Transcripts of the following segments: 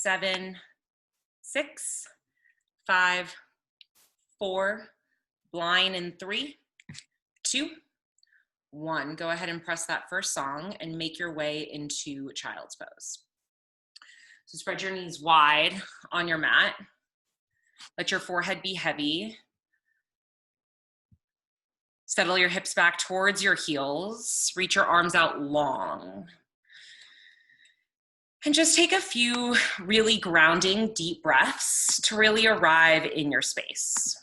7, 6, 5, 4, line in 3, 2, 1. Go ahead and press that first song and make your way into child's pose. So spread your knees wide on your mat. Let your forehead be heavy. Settle your hips back towards your heels. Reach your arms out long. And just take a few really grounding, deep breaths to really arrive in your space.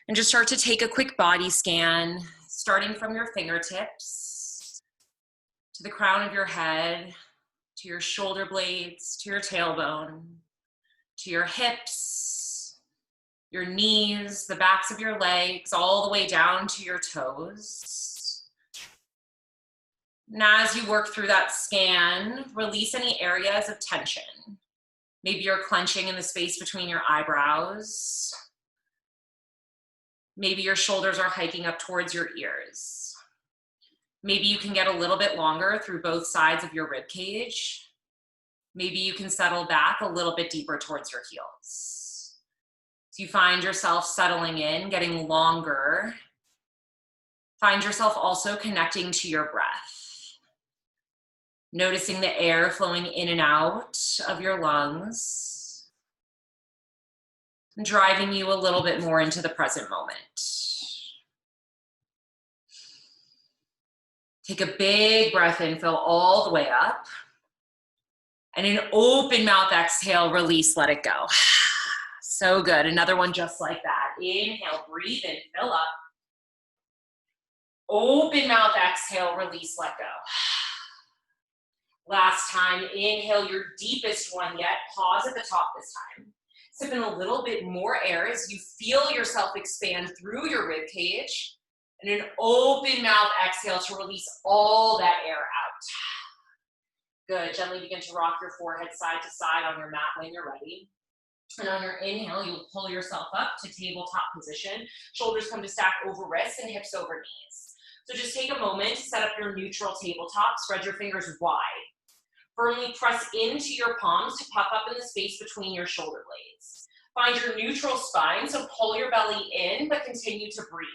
And just start to take a quick body scan, starting from your fingertips to the crown of your head, to your shoulder blades, to your tailbone, to your hips, your knees, the backs of your legs, all the way down to your toes. Now, as you work through that scan, release any areas of tension. Maybe you're clenching in the space between your eyebrows. Maybe your shoulders are hiking up towards your ears. Maybe you can get a little bit longer through both sides of your rib cage. Maybe you can settle back a little bit deeper towards your heels. So you find yourself settling in, getting longer. Find yourself also connecting to your breath. Noticing the air flowing in and out of your lungs, driving you a little bit more into the present moment. Take a big breath in, fill all the way up. And an open mouth exhale, release, let it go. So good. Another one just like that. Inhale, breathe in, fill up. Open mouth exhale, release, let go. Last time, inhale your deepest one yet. Pause at the top this time. Sip in a little bit more air as you feel yourself expand through your rib cage. And an open mouth exhale to release all that air out. Good. Gently begin to rock your forehead side to side on your mat when you're ready. And on your inhale, you'll pull yourself up to tabletop position. Shoulders come to stack over wrists and hips over knees. So just take a moment to set up your neutral tabletop. Spread your fingers wide. Firmly press into your palms to puff up in the space between your shoulder blades. Find your neutral spine, so pull your belly in, but continue to breathe.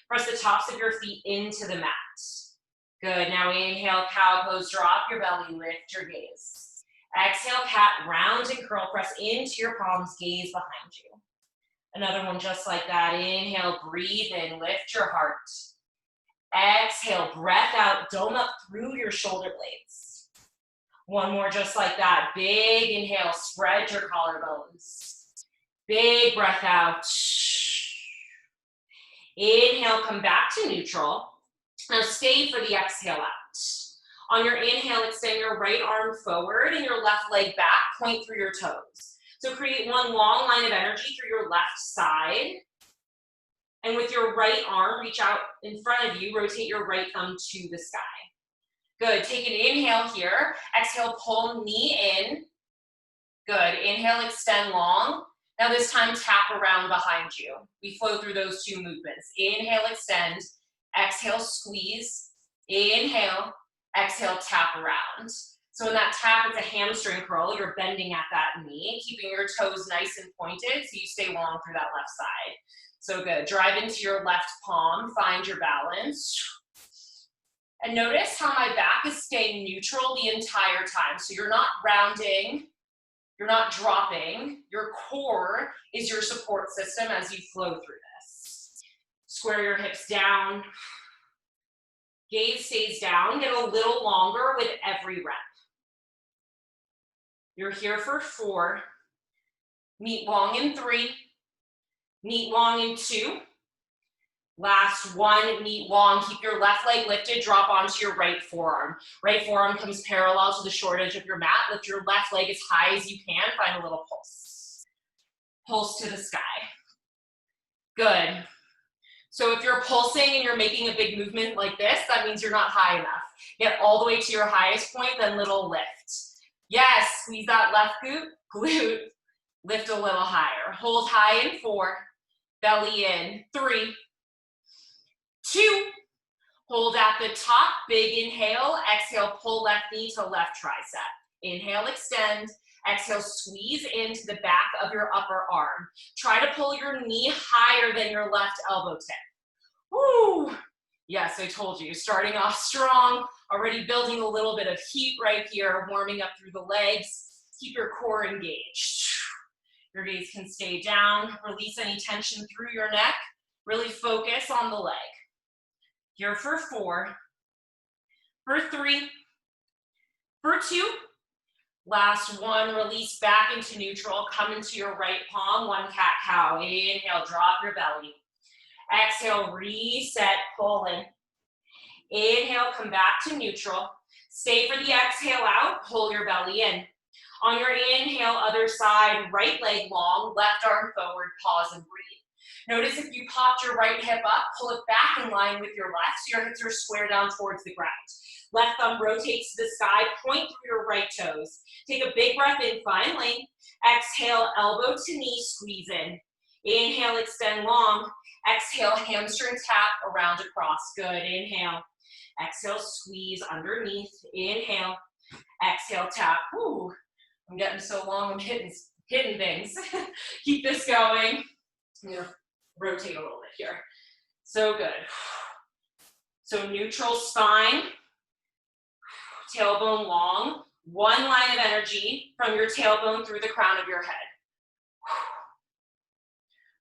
Press the tops of your feet into the mat. Good, now inhale, cow pose, drop your belly, lift your gaze. Exhale, cat, round and curl, press into your palms, gaze behind you. Another one just like that. Inhale, breathe in, lift your heart. Exhale, breath out, dome up through your shoulder blades. One more just like that. Big inhale, spread your collarbones. Big breath out. Inhale, come back to neutral. Now stay for the exhale out. On your inhale, extend your right arm forward and your left leg back, point through your toes. So create one long line of energy through your left side. And with your right arm, reach out in front of you, rotate your right thumb to the sky. Good, take an inhale here. Exhale, pull knee in. Good, inhale, extend long. Now this time, tap around behind you. We flow through those two movements. Inhale, extend. Exhale, squeeze. Inhale, exhale, tap around. So in that tap, it's a hamstring curl. You're bending at that knee, keeping your toes nice and pointed so you stay long through that left side. So good, drive into your left palm, find your balance. And notice how my back is staying neutral the entire time. So you're not rounding, you're not dropping. Your core is your support system as you flow through this. Square your hips down. Gaze stays down. Get a little longer with every rep. You're here for 4. Meet long in 3. Meet long in 2. Last 1, meet long. Keep your left leg lifted, drop onto your right forearm. Right forearm comes parallel to the short edge of your mat. Lift your left leg as high as you can. Find a little pulse. Pulse to the sky. Good. So if you're pulsing and you're making a big movement like this, that means you're not high enough. Get all the way to your highest point, then little lift. Yes, squeeze that left glute. Lift a little higher. Hold high in 4. Belly in 3. 2, hold at the top, big inhale, exhale, pull left knee to left tricep. Inhale, extend. Exhale, squeeze into the back of your upper arm. Try to pull your knee higher than your left elbow tip. Woo! Yes, I told you, starting off strong, already building a little bit of heat right here, warming up through the legs. Keep your core engaged. Your gaze can stay down. Release any tension through your neck. Really focus on the leg. Here for 4, for 3, for 2. Last one, release back into neutral. Come into your right palm, one cat-cow. Inhale, drop your belly. Exhale, reset, pull in. Inhale, come back to neutral. Stay for the exhale out, pull your belly in. On your inhale, other side, right leg long, left arm forward, pause and breathe. Notice if you popped your right hip up, pull it back in line with your left, so your hips are square down towards the ground. Left thumb rotates to the sky, point through your right toes. Take a big breath in, find length. Exhale, elbow to knee, squeeze in. Inhale, extend long. Exhale, hamstring tap around across. Good, inhale. Exhale, squeeze underneath. Inhale. Exhale, tap. Whew. I'm getting so long, I'm hitting things. Keep this going. I'm gonna rotate a little bit here. So good. So neutral spine, tailbone long, one line of energy from your tailbone through the crown of your head.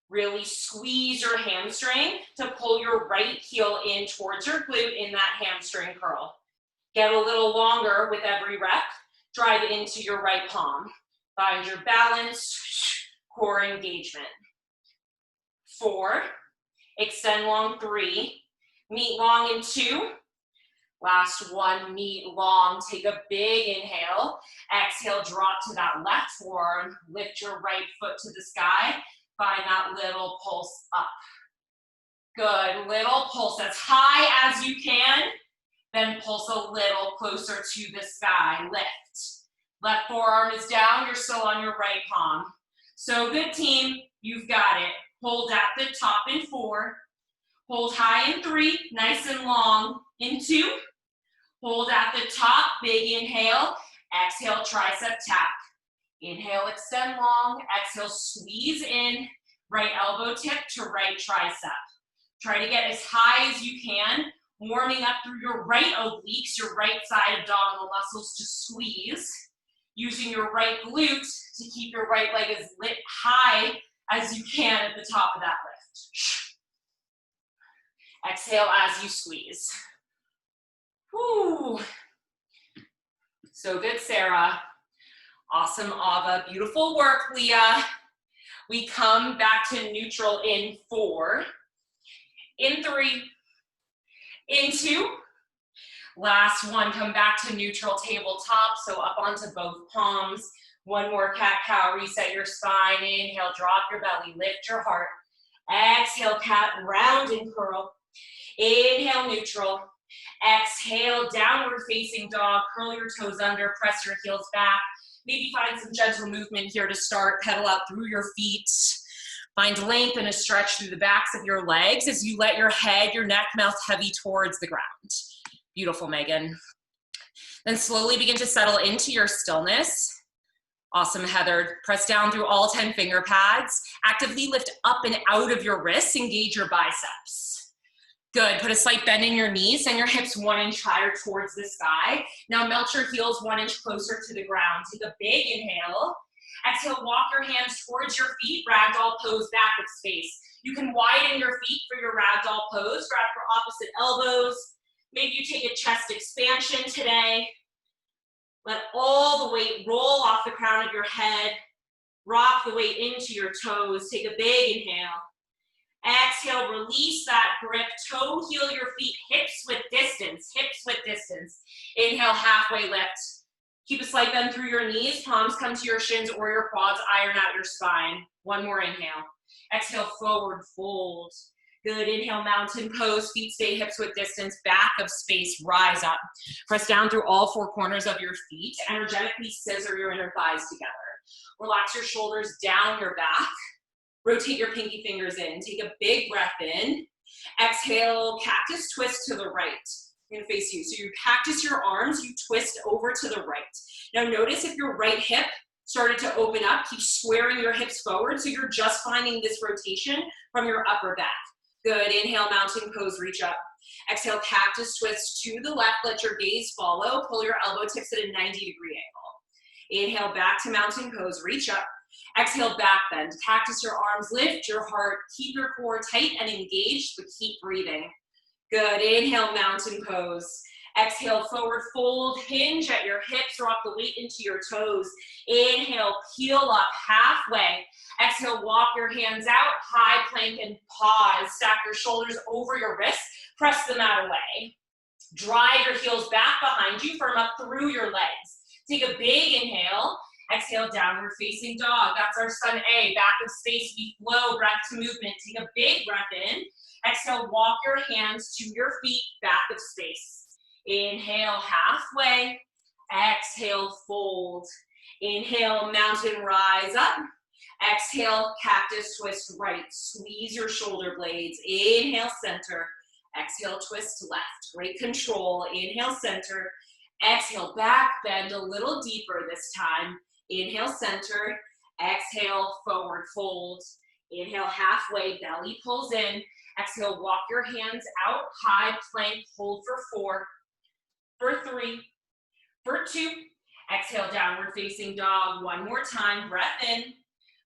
Really squeeze your hamstring to pull your right heel in towards your glute in that hamstring curl. Get a little longer with every rep. Drive into your right palm. Find your balance, core engagement. 4, extend long, 3, meet long in 2. Last one, meet long. Take a big inhale. Exhale, drop to that left forearm. Lift your right foot to the sky. Find that little pulse up. Good, little pulse as high as you can. Then pulse a little closer to the sky. Lift. Left forearm is down. You're still on your right palm. So good, team. You've got it. Hold at the top in 4. Hold high in 3. Nice and long in 2. Hold at the top. Big inhale. Exhale, tricep tap. Inhale, extend long. Exhale, squeeze in. Right elbow tip to right tricep. Try to get as high as you can. Warming up through your right obliques, your right side abdominal muscles to squeeze. Using your right glute to keep your right leg as lit high as you can at the top of that lift. Exhale as you squeeze. Woo. So good, Sarah. Awesome, Ava. Beautiful work, Leah. We come back to neutral in 4, in 3, in 2. Last one, come back to neutral tabletop, so up onto both palms. One more cat-cow, reset your spine. Inhale, drop your belly, lift your heart. Exhale, cat, round and curl. Inhale, neutral. Exhale, downward facing dog. Curl your toes under, press your heels back. Maybe find some gentle movement here to start. Pedal out through your feet. Find length and a stretch through the backs of your legs as you let your head, your neck, mouth heavy towards the ground. Beautiful, Megan. Then slowly begin to settle into your stillness. Awesome, Heather. Press down through all 10 finger pads. Actively lift up and out of your wrists. Engage your biceps. Good. Put a slight bend in your knees. Send your hips 1 inch higher towards the sky. Now melt your heels 1 inch closer to the ground. Take a big inhale. Exhale, walk your hands towards your feet. Ragdoll pose back with space. You can widen your feet for your ragdoll pose. Grab for opposite elbows. Maybe you take a chest expansion today. Let all the weight roll off the crown of your head. Rock the weight into your toes. Take a big inhale. Exhale, release that grip. Toe, heel your feet, hips with distance. Hips with distance. Inhale, halfway lift. Keep a slight bend through your knees. Palms come to your shins or your quads. Iron out your spine. One more inhale. Exhale, forward fold. Good, inhale, mountain pose, feet stay hips width distance, back of space, rise up. Press down through all 4 corners of your feet, energetically scissor your inner thighs together. Relax your shoulders down your back, rotate your pinky fingers in, take a big breath in. Exhale, cactus twist to the right. I'm gonna face you. So you cactus your arms, you twist over to the right. Now notice if your right hip started to open up, keep squaring your hips forward so you're just finding this rotation from your upper back. Good, inhale, mountain pose, reach up. Exhale, cactus twist to the left, let your gaze follow, pull your elbow tips at a 90-degree angle. Inhale, back to mountain pose, reach up. Exhale, back bend, cactus your arms, lift your heart, keep your core tight and engaged, but keep breathing. Good, inhale, mountain pose. Exhale, forward fold, hinge at your hips, rock the weight into your toes. Inhale, peel up halfway. Exhale, walk your hands out, high plank and pause. Stack your shoulders over your wrists, press them out away. Drive your heels back behind you, firm up through your legs. Take a big inhale. Exhale, downward facing dog. That's our sun A, back of space, we flow, breath to movement. Take a big breath in. Exhale, walk your hands to your feet, back of space. Inhale, halfway. Exhale, fold. Inhale, mountain rise up. Exhale, cactus twist right. Squeeze your shoulder blades. Inhale, center. Exhale, twist left. Great control. Inhale, center. Exhale, back bend a little deeper this time. Inhale, center. Exhale, forward fold. Inhale, halfway, belly pulls in. Exhale, walk your hands out, high plank, hold for 4, for 3, for 2. Exhale, downward facing dog. One more time, breath in,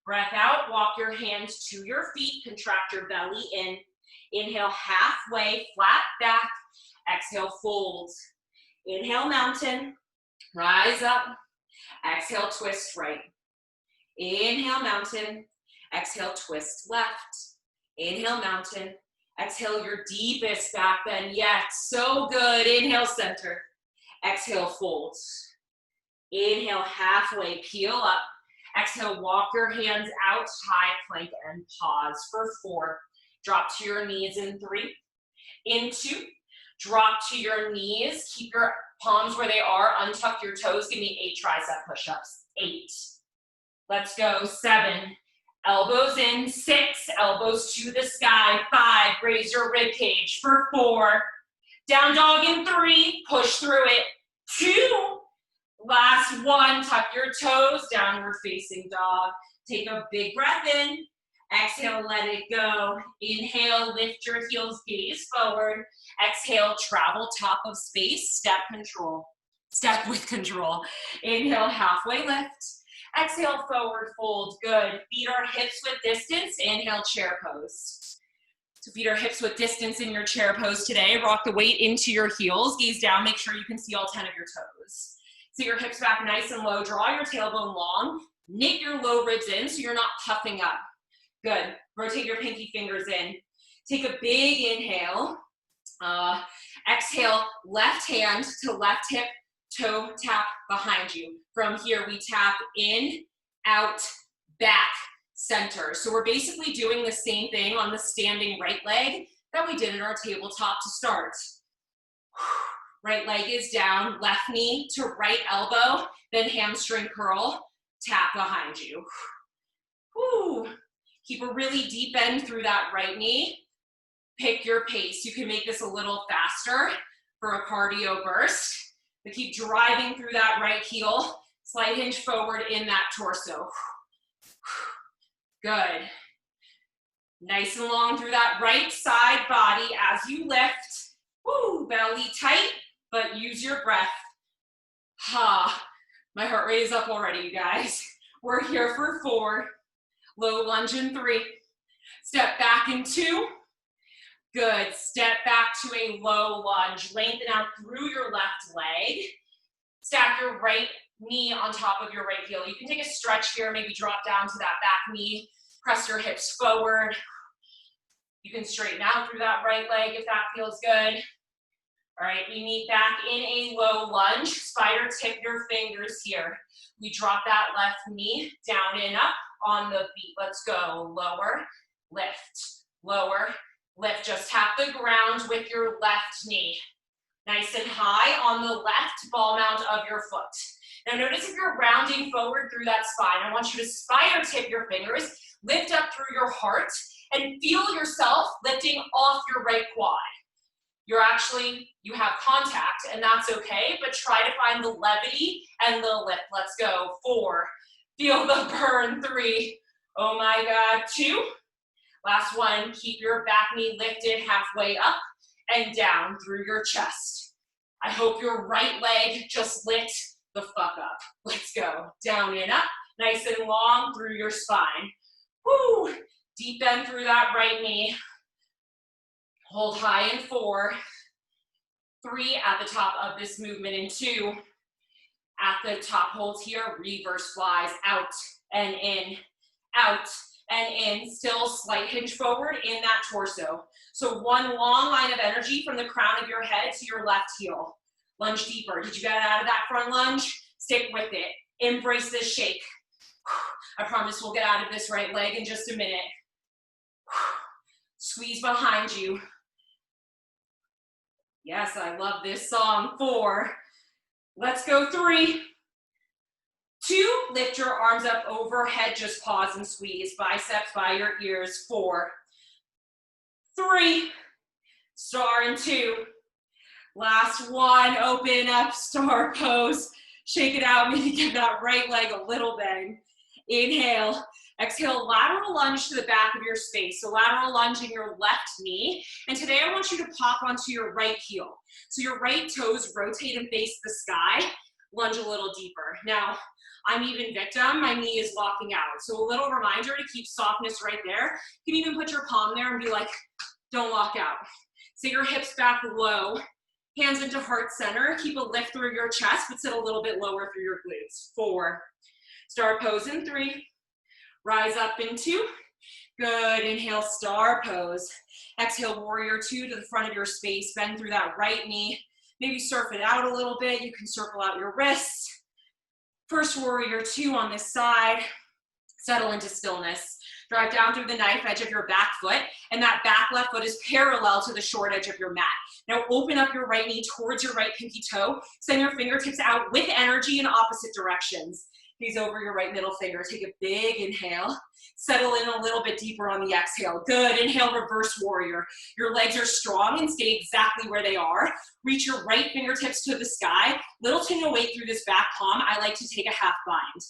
breath out, walk your hands to your feet, contract your belly in. Inhale, halfway, flat back. Exhale, fold. Inhale, mountain, rise up. Exhale, twist right. Inhale, mountain. Exhale, twist left. Inhale, mountain. Exhale, your deepest back bend yet. So good. Inhale, center. Exhale, fold. Inhale, halfway, peel up. Exhale, walk your hands out, high plank and pause for 4. Drop to your knees in 3. In 2. Drop to your knees. Keep your palms where they are. Untuck your toes. Give me 8 tricep push-ups. 8. Let's go. 7. Elbows in. 6. Elbows to the sky. 5. Raise your rib cage for 4. Down dog in 3. Push through it. 2. Last 1. Tuck your toes. Downward facing dog. Take a big breath in. Exhale, let it go. Inhale, lift your heels, gaze forward. Exhale, travel top of space, step control. Step with control. Inhale, halfway lift. Exhale, forward fold. Good. Feet are hips width distance. Inhale, chair pose. So feet are hips width distance in your chair pose today. Rock the weight into your heels. Gaze down. Make sure you can see all 10 of your toes. So your hips back nice and low. Draw your tailbone long. Knit your low ribs in so you're not puffing up. Good. Rotate your pinky fingers in. Take a big inhale. Exhale, left hand to left hip, toe tap behind you. From here, we tap in, out, back, center. So we're basically doing the same thing on the standing right leg that we did in our tabletop to start. Right leg is down, left knee to right elbow, then hamstring curl, tap behind you. Whew. Keep a really deep bend through that right knee. Pick your pace. You can make this a little faster for a cardio burst, but keep driving through that right heel. Slight hinge forward in that torso. Good. Nice and long through that right side body as you lift. Woo, belly tight, but use your breath. Ha, my heart rate is up already, you guys. We're here for 4. Low lunge in 3. Step back in 2. Good. Step back to a low lunge. Lengthen out through your left leg. Stack your right knee on top of your right heel. You can take a stretch here, maybe drop down to that back knee. Press your hips forward. You can straighten out through that right leg if that feels good. All right, we meet back in a low lunge. Spider tip your fingers here. We drop that left knee down and up on the feet. Let's go. Lower, lift, lower, lift. Just tap the ground with your left knee. Nice and high on the left ball mount of your foot. Now notice if you're rounding forward through that spine, I want you to spider tip your fingers, lift up through your heart, and feel yourself lifting off your right quad. you have contact, and that's okay, but try to find the levity and the lift. Let's go. 4, feel the burn. 3, oh my God, 2, last one, keep your back knee lifted halfway up and down through your chest. I hope your right leg just lit the fuck up. Let's go. Down and up, nice and long through your spine. Woo! Deep bend through that right knee. Hold high in 4. 3 at the top of this movement in 2. At the top hold here, reverse flies out and in, out and in. Still slight hinge forward in that torso. So one long line of energy from the crown of your head to your left heel. Lunge deeper. Did you get out of that front lunge? Stick with it. Embrace this shake. I promise we'll get out of this right leg in just a minute. Squeeze behind you. Yes, I love this song. 4. Let's go. 3, 2, lift your arms up overhead, just pause and squeeze. Biceps by your ears. 4, 3, star in 2. Last one, open up, star pose. Shake it out, maybe give that right leg a little bang. Inhale, exhale, lateral lunge to the back of your space. So lateral lunge in your left knee. And today I want you to pop onto your right heel. So your right toes rotate and face the sky. Lunge a little deeper. Now, I'm even victim, my knee is locking out. So a little reminder to keep softness right there. You can even put your palm there and be like, don't lock out. So your hips back low, hands into heart center. Keep a lift through your chest, but sit a little bit lower through your glutes. 4, star pose in 3, rise up in 2. Good, inhale, star pose. Exhale, warrior 2 to the front of your space. Bend through that right knee. Maybe surf it out a little bit. You can circle out your wrists. First warrior 2 on this side. Settle into stillness. Drive down through the knife edge of your back foot, and that back left foot is parallel to the short edge of your mat. Now open up your right knee towards your right pinky toe. Send your fingertips out with energy in opposite directions. Gaze over your right middle finger. Take a big inhale. Settle in a little bit deeper on the exhale. Good. Inhale, reverse warrior. Your legs are strong and stay exactly where they are. Reach your right fingertips to the sky. Little to no weight through this back palm. I like to take a half bind.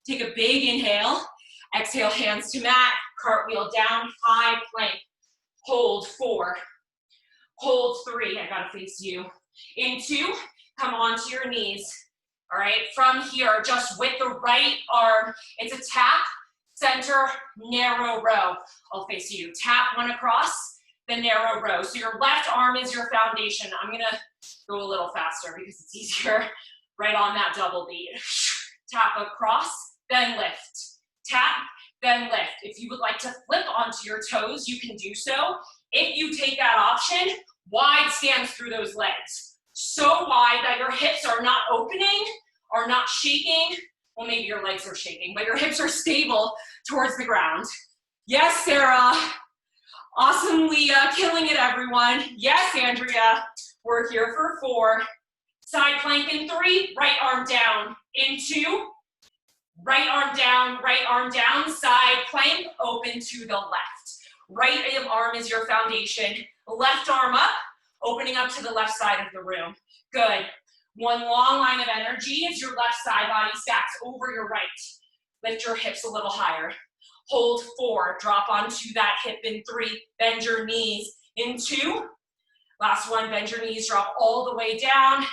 Take a big inhale. Exhale, hands to mat. Cartwheel down, high plank. Hold 4. Hold 3. I gotta face you. In 2, come onto your knees. All right, from here, just with the right arm, it's a tap, center, narrow row. I'll face you. Tap one across, the narrow row. So your left arm is your foundation. I'm gonna go a little faster because it's easier. Right on that double beat. Tap across, then lift. Tap, then lift. If you would like to flip onto your toes, you can do so. If you take that option, wide stance through those legs. So wide that your hips are not opening, are not shaking. Well, maybe your legs are shaking, but your hips are stable towards the ground. Yes, Sarah. Awesome, Leah. Killing it, everyone. Yes, Andrea. We're here for 4. Side plank in 3. Right arm down. In 2. Right arm down, side plank, open to the left. Right arm is your foundation. Left arm up, opening up to the left side of the room. Good. One long line of energy as your left side body stacks over your right. Lift your hips a little higher. Hold 4, drop onto that hip in 3, bend your knees in 2. Last one, bend your knees, drop all the way down.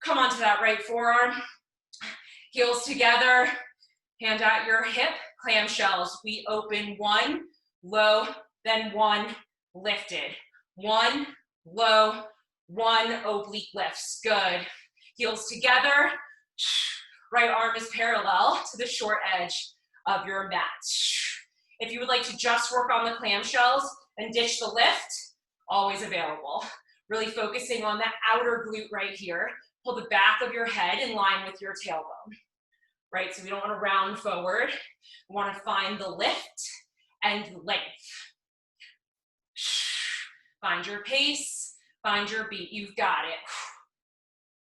Come onto that right forearm. Heels together, hand at your hip, clamshells. We open 1, low, then 1, lifted. 1, low, 1, oblique lifts. Good. Heels together. Right arm is parallel to the short edge of your mat. If you would like to just work on the clamshells and ditch the lift, always available. Really focusing on that outer glute right here. Pull the back of your head in line with your tailbone, right? So we don't want to round forward. We want to find the lift and length. Find your pace, find your beat. You've got it.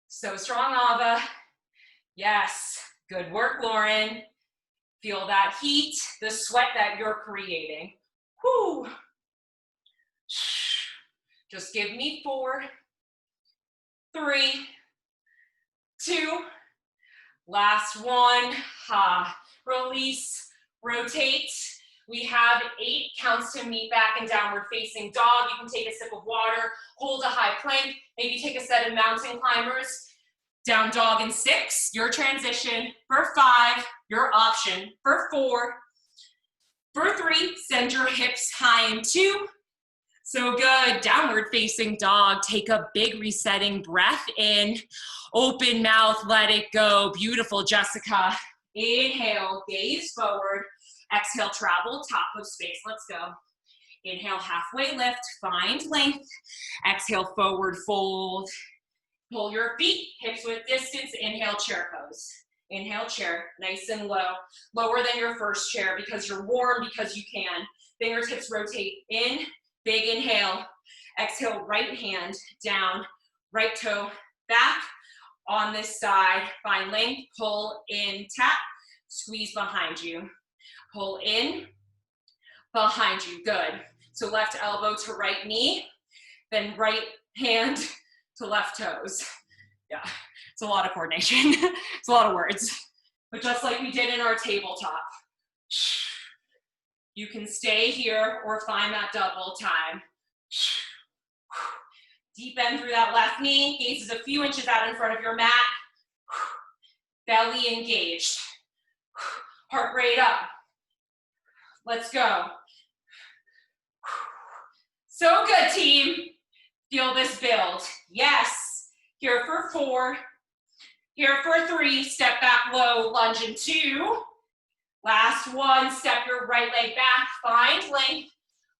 So strong, Ava. Yes, good work, Lauren. Feel that heat, the sweat that you're creating. Whew. Just give me 4, 3, 2, last one. Release, rotate. We have 8 counts to meet back in downward facing dog. You can take a sip of water, hold a high plank, maybe take a set of mountain climbers. Down dog in 6, your transition. For 5, your option. For 4, for 3, send your hips high in 2. So good, downward facing dog. Take a big resetting breath in, open mouth, let it go. Beautiful, Jessica. Inhale, gaze forward. Exhale, travel, top of space, let's go. Inhale, halfway lift, find length. Exhale, forward fold. Pull your feet, hips width distance. Inhale, chair pose. Inhale, chair, nice and low. Lower than your first chair because you're warm, because you can. Fingertips rotate in, big inhale. Exhale, right hand down, right toe back. On this side, find length, pull in, tap, squeeze behind you. Pull in, behind you, good. So left elbow to right knee, then right hand to left toes. Yeah, it's a lot of coordination. It's a lot of words. But just like we did in our tabletop, you can stay here or find that double time. Deep bend through that left knee, gaze is a few inches out in front of your mat. Belly engaged. Heart rate up. Let's go. So good, team. Feel this build. Yes. Here for 4. Here for 3. Step back low, lunge in 2. Last one, step your right leg back. Find length,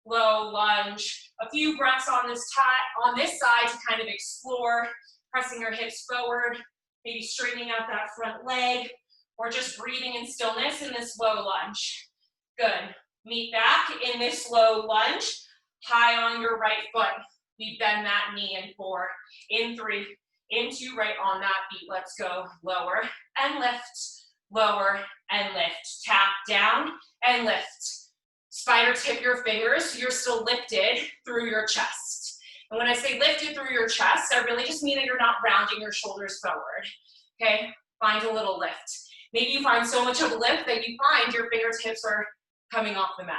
low lunge. A few breaths on this side to kind of explore, pressing your hips forward, maybe straightening out that front leg, or just breathing in stillness in this low lunge. Good. Meet back in this low lunge, high on your right foot. We bend that knee in 4, in 3, in 2, right on that beat. Let's go. Lower and lift, lower and lift. Tap down and lift. Spider tip your fingers so you're still lifted through your chest. And when I say lifted through your chest, I really just mean that you're not rounding your shoulders forward. Okay? Find a little lift. Maybe you find so much of a lift that you find your fingertips are coming off the mat.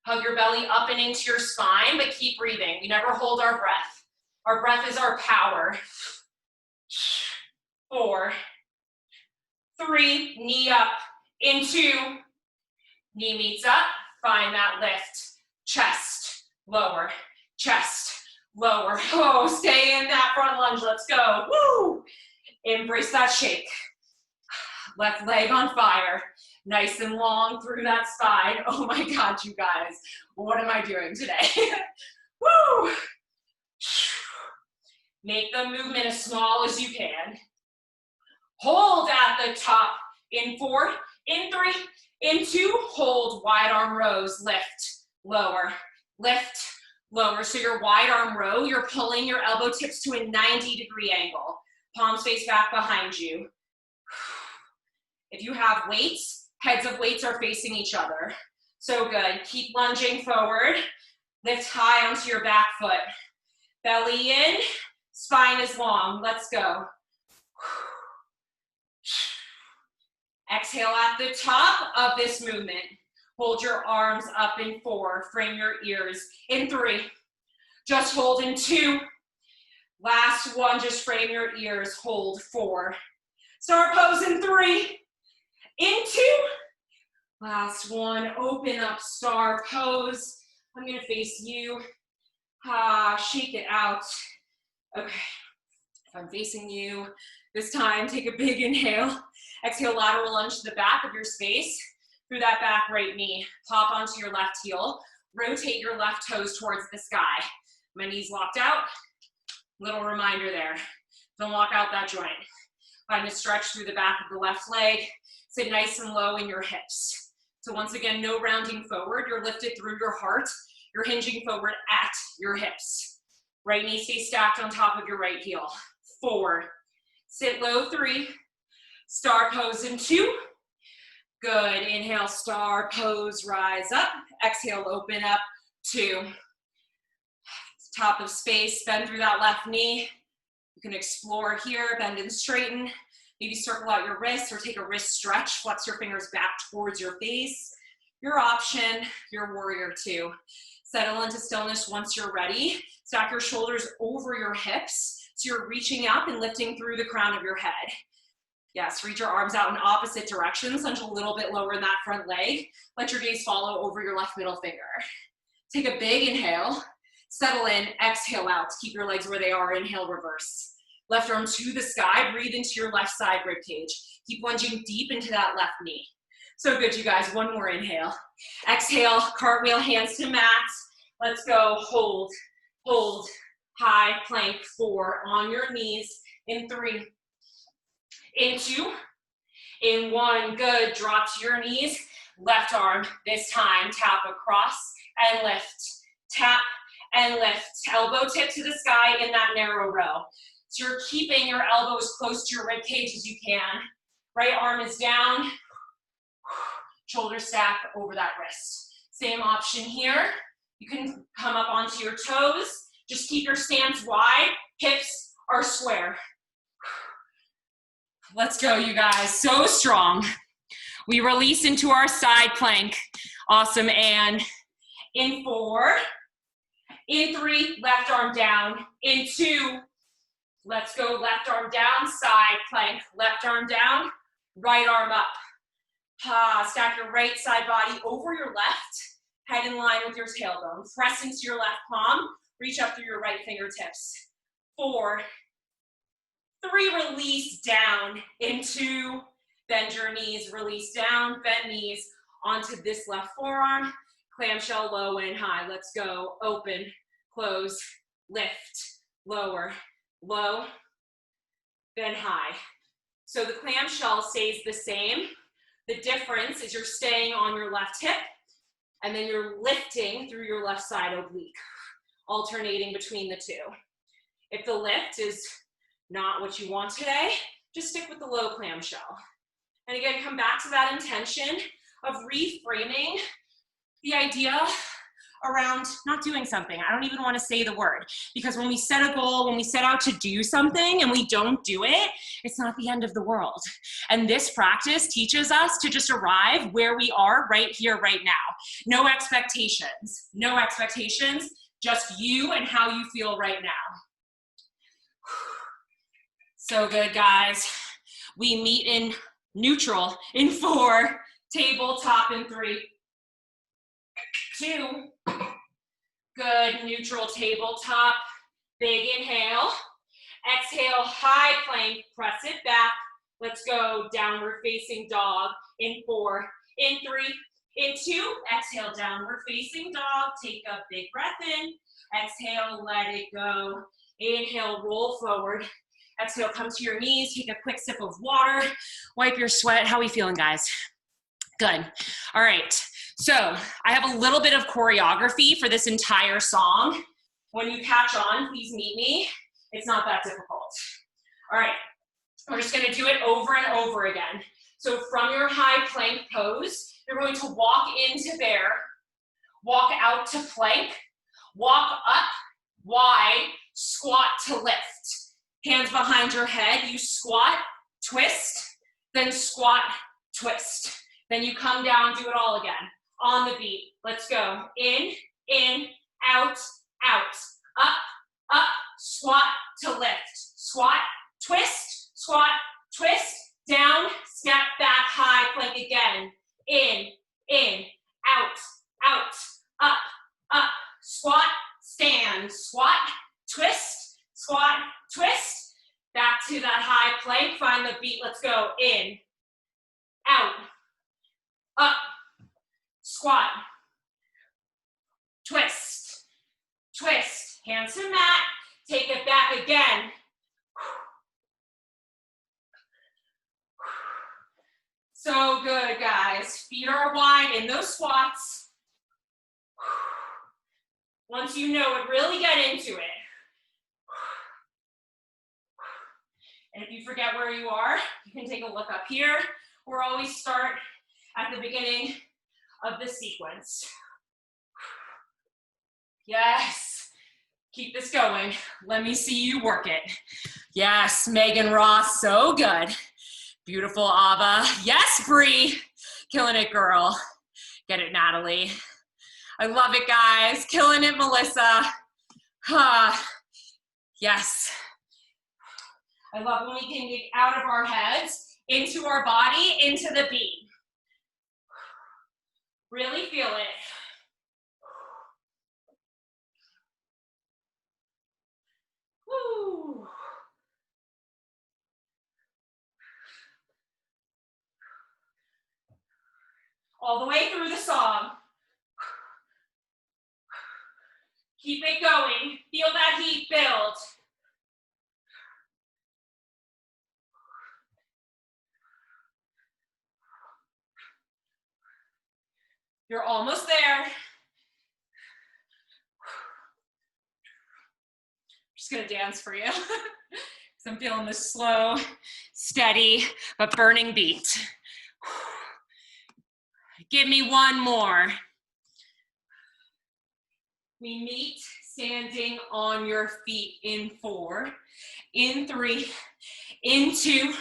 Hug your belly up and into your spine, but keep breathing. We never hold our breath. Our breath is our power. 4, 3, knee up, in 2, knee meets up, find that lift. Chest, lower, chest, lower. Oh, stay in that front lunge, let's go. Woo! Embrace that shake. Left leg on fire. Nice and long through that spine. Oh my God, you guys. What am I doing today? Woo! Make the movement as small as you can. Hold at the top. In 4, in 3, in 2. Hold, wide arm rows. Lift, lower, lift, lower. So your wide arm row, you're pulling your elbow tips to a 90-degree angle. Palms face back behind you. If you have weights, heads of weights are facing each other. So good. Keep lunging forward. Lift high onto your back foot. Belly in, spine is long. Let's go. Exhale at the top of this movement. Hold your arms up in 4. Frame your ears. In 3. Just hold in 2. Last one, just frame your ears. Hold 4. Star pose in 3. In 2. Last one, open up star pose. I'm gonna face you. Shake it out. Okay, if I'm facing you, this time take a big inhale. Exhale, lateral lunge to the back of your space. Through that back right knee, pop onto your left heel. Rotate your left toes towards the sky. My knees locked out. Little reminder there. Don't lock out that joint. Find a stretch through the back of the left leg. Sit nice and low in your hips. So once again, no rounding forward. You're lifted through your heart. You're hinging forward at your hips. Right knee stays stacked on top of your right heel. 4. Sit low, 3. Star pose in 2. Good, inhale, star pose, rise up. Exhale, open up, 2. Top of space, bend through that left knee. You can explore here, bend and straighten. Maybe circle out your wrists or take a wrist stretch. Flex your fingers back towards your face. Your option, your warrior 2. Settle into stillness once you're ready. Stack your shoulders over your hips so you're reaching up and lifting through the crown of your head. Yes, reach your arms out in opposite directions, lunge a little bit lower in that front leg. Let your gaze follow over your left middle finger. Take a big inhale, settle in, exhale out. Keep your legs where they are, inhale, reverse. Left arm to the sky, breathe into your left side rib cage. Keep lunging deep into that left knee. So good, you guys, one more inhale. Exhale, cartwheel, hands to mat. Let's go, hold, hold, high plank, 4, on your knees, in 3. In 2, in 1, good, drop to your knees, left arm, this time, tap across and lift, tap and lift, elbow tip to the sky in that narrow row. So you're keeping your elbow as close to your rib cage as you can. Right arm is down, shoulder stack over that wrist. Same option here, you can come up onto your toes, just keep your stance wide, hips are square. Let's go, you guys, so strong. We release into our side plank. Awesome, and in 4, in 3, left arm down, in 2, let's go, left arm down, side plank, left arm down, right arm up. Stack your right side body over your left, head in line with your tailbone. Press into your left palm, reach up through your right fingertips. 4, 3, release down, in 2, bend your knees, release down, bend knees onto this left forearm, clamshell low and high. Let's go, open, close, lift, lower, low, then high. So the clamshell stays the same. The difference is you're staying on your left hip and then you're lifting through your left side oblique, alternating between the 2. If the lift is not what you want today, just stick with the low clamshell. And again, come back to that intention of reframing the idea around not doing something. I don't even want to say the word, because when we set a goal, when we set out to do something and we don't do it, it's not the end of the world. And this practice teaches us to just arrive where we are right here, right now. No expectations, just you and how you feel right now. So good, guys. We meet in neutral in 4, tabletop in 3, 2, good, neutral tabletop, big inhale, exhale, high plank, press it back, let's go, downward facing dog in 4, in 3, in 2, exhale, downward facing dog, take a big breath in, exhale, let it go, inhale, roll forward, exhale, come to your knees, take a quick sip of water, wipe your sweat. How are we feeling, guys? Good. All right. So I have a little bit of choreography for this entire song. When you catch on, please meet me. It's not that difficult. All right. We're just going to do it over and over again. So from your high plank pose, you're going to walk into bear, walk out to plank, walk up, wide, squat to lift. Hands behind your head, you squat, twist, then squat, twist. Then you come down, do it all again. On the beat, let's go. In, out, out, up, squat to lift. Squat, twist, down, step back, high plank again. In, out, up, squat, stand, squat, twist, back to that high plank, find the beat, let's go, in, out, up, squat, twist, hands to mat, take it back again. So good, guys, feet are wide in those squats. Once you know it, really get into it. And if you forget where you are, you can take a look up here, or always start at the beginning of the sequence. Yes. Keep this going. Let me see you work it. Yes, Megan Ross, so good. Beautiful, Ava. Yes, Bree. Killing it, girl. Get it, Natalie. I love it, guys. Killing it, Melissa. Yes. I love when we can get out of our heads, into our body, into the beat. Really feel it. Woo. All the way through the song. Keep it going. Feel that heat build. You're almost there. Just gonna dance for you. Because I'm feeling this slow, steady, but burning beat. Give me one more. We meet standing on your feet in 4, in 3, in 2,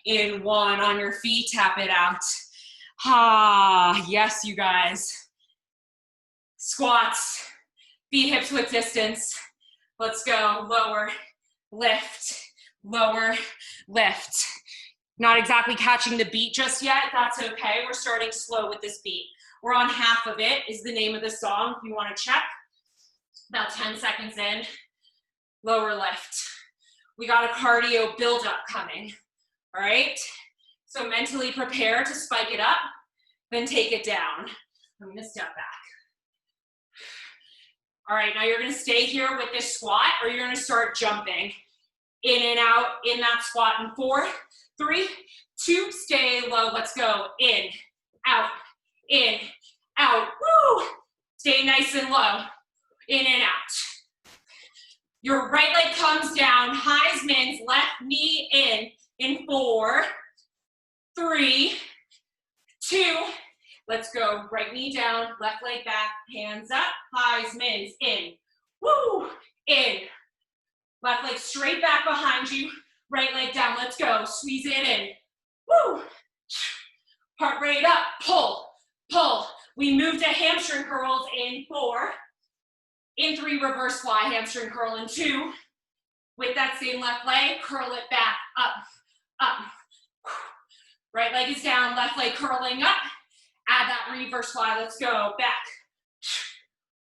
in 1. On your feet, tap it out. Yes, you guys. Squats, feet hips width distance. Let's go, lower, lift, lower, lift. Not exactly catching the beat just yet, that's okay. We're starting slow with this beat. We're on half of it, is the name of the song, if you wanna check. About 10 seconds in, lower lift. We got a cardio buildup coming, all right? So mentally prepare to spike it up, then take it down. I'm gonna step back. All right, now you're gonna stay here with this squat, or you're gonna start jumping in and out in that squat in 4, 3, 2, stay low, let's go. In, out, woo! Stay nice and low, in and out. Your right leg comes down, Heisman's left knee in 4, 3, 2, let's go. Right knee down, left leg back, hands up, Heisman's in, woo, in. Left leg straight back behind you, right leg down, let's go. Squeeze it in, woo. Heart rate up, pull, pull. We move to hamstring curls in 4, in 3, reverse fly, hamstring curl in 2. With that same left leg, curl it back, up, up. Right leg is down, left leg curling up. Add that reverse fly, let's go, back.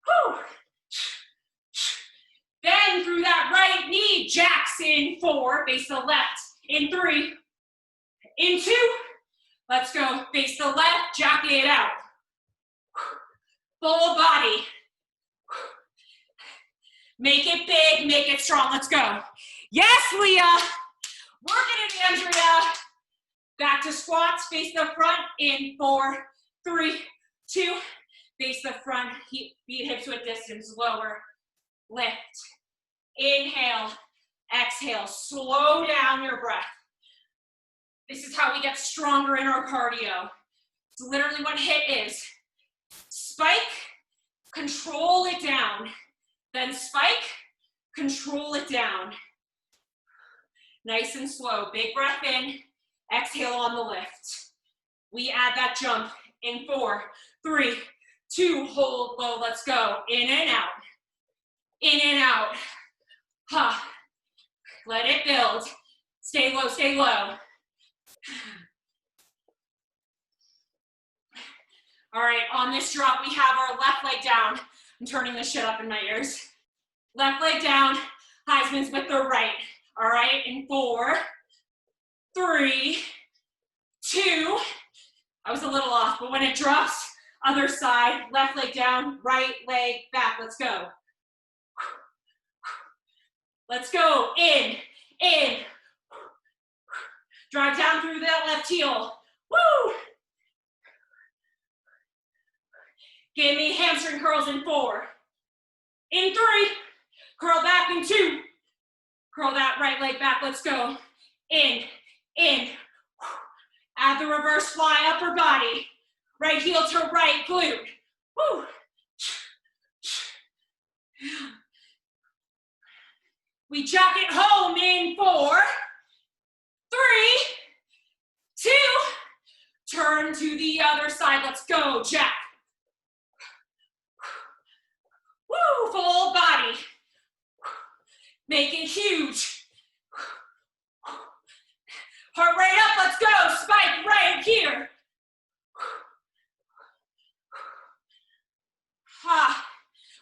Woo. Then through that right knee, jacks in 4, face the left, in 3, in 2, let's go, face the left, jack it out. Full body. Make it big, make it strong, let's go. Yes, Leah, working it, Andrea. Back to squats, face the front, in 4, 3, 2, face the front, feet hips width distance, lower, lift, inhale, exhale, slow down your breath. This is how we get stronger in our cardio. It's literally what HIIT is. Spike, control it down, then spike, control it down. Nice and slow, big breath in, exhale on the lift. We add that jump in 4, 3, 2, hold low, let's go. In and out. In and out. Let it build. Stay low, stay low. All right, on this drop, we have our left leg down. I'm turning this shit up in my ears. Left leg down, Heisman's with the right. All right, in 4, 3, 2, I was a little off, but when it drops, other side, left leg down, right leg back, let's go. Let's go, in, drive down through that left heel, woo! Give me hamstring curls in 4, in 3, curl back in 2, curl that right leg back, let's go. In, Add the reverse fly upper body. Right heel to right glute. Woo. We jack it home in 4, 3, 2, turn to the other side. Let's go, jack. Woo, full body. Make it huge. Heart rate up, let's go. Spike right here.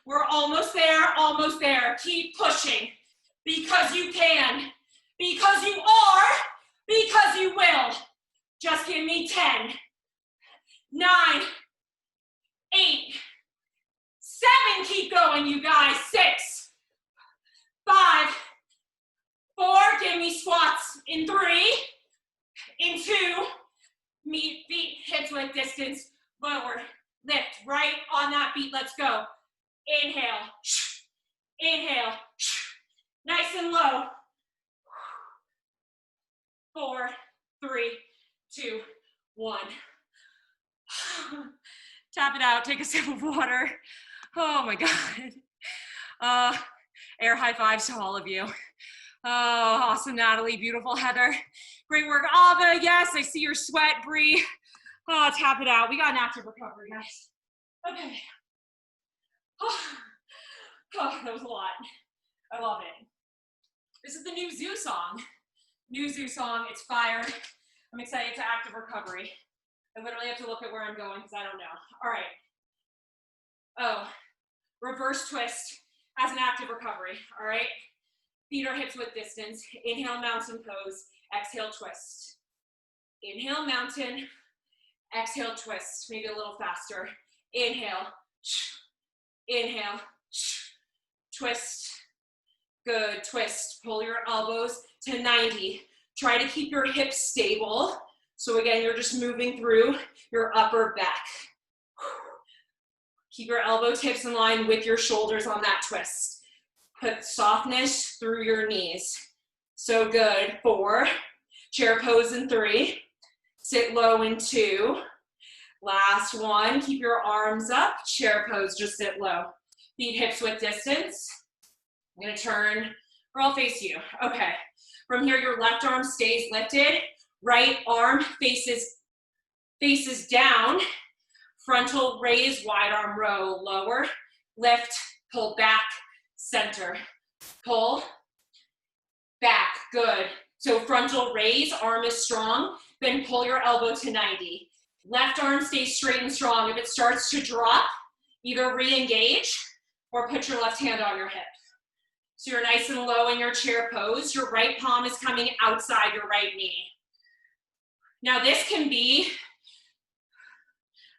We're almost there, almost there. Keep pushing because you can, because you are, because you will. Just give me 10, 9, 8, 7, keep going, you guys. 6, 5, 4, give me squats in 3, in 2, meet feet, hips width distance, lower, lift, right on that beat, let's go. Inhale, inhale, nice and low. 4, 3, 2, 1. Tap it out, take a sip of water. Oh my God. Air high fives to all of you. Oh, awesome, Natalie, beautiful, Heather. Great work, Ava, yes, I see your sweat, Bree. Oh, tap it out. We got an active recovery, guys. Okay. Oh, that was a lot. I love it. This is the new zoo song. New zoo song, it's fire. I'm excited to active recovery. I literally have to look at where I'm going because I don't know. All right. Oh, reverse twist as an active recovery, all right? Feet are hips width distance. Inhale, mountain pose. Exhale, twist. Inhale, mountain. Exhale, twist. Maybe a little faster. Inhale. Inhale. Twist. Good. Twist. Pull your elbows to 90. Try to keep your hips stable. So again, you're just moving through your upper back. Keep your elbows, hips in line with your shoulders on that twist. Put softness through your knees. So good. 4. Chair pose in 3. Sit low in 2. Last one. Keep your arms up. Chair pose, just sit low. Feet hips width distance. I'm going to turn, or I'll face you. Okay. From here, your left arm stays lifted. Right arm faces down. Frontal raise, wide arm row, lower. Lift, pull back, center. Pull, back, good. So frontal raise, arm is strong. Then pull your elbow to 90. Left arm stays straight and strong. If it starts to drop, either re-engage or put your left hand on your hip. So you're nice and low in your chair pose. Your right palm is coming outside your right knee. Now this can be,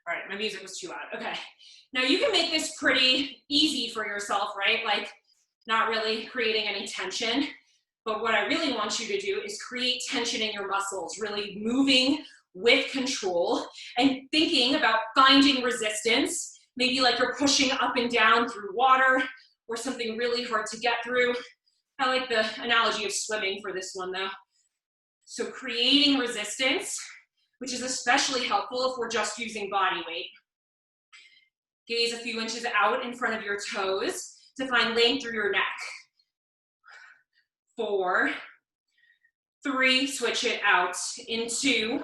all right, my music was too loud. Okay. Now you can make this pretty easy for yourself, right? Like not really creating any tension. But what I really want you to do is create tension in your muscles, really moving with control and thinking about finding resistance. Maybe like you're pushing up and down through water or something really hard to get through. I like the analogy of swimming for this one though. So creating resistance, which is especially helpful if we're just using body weight. Gaze a few inches out in front of your toes to find length through your neck. 4, 3, switch it out in 2.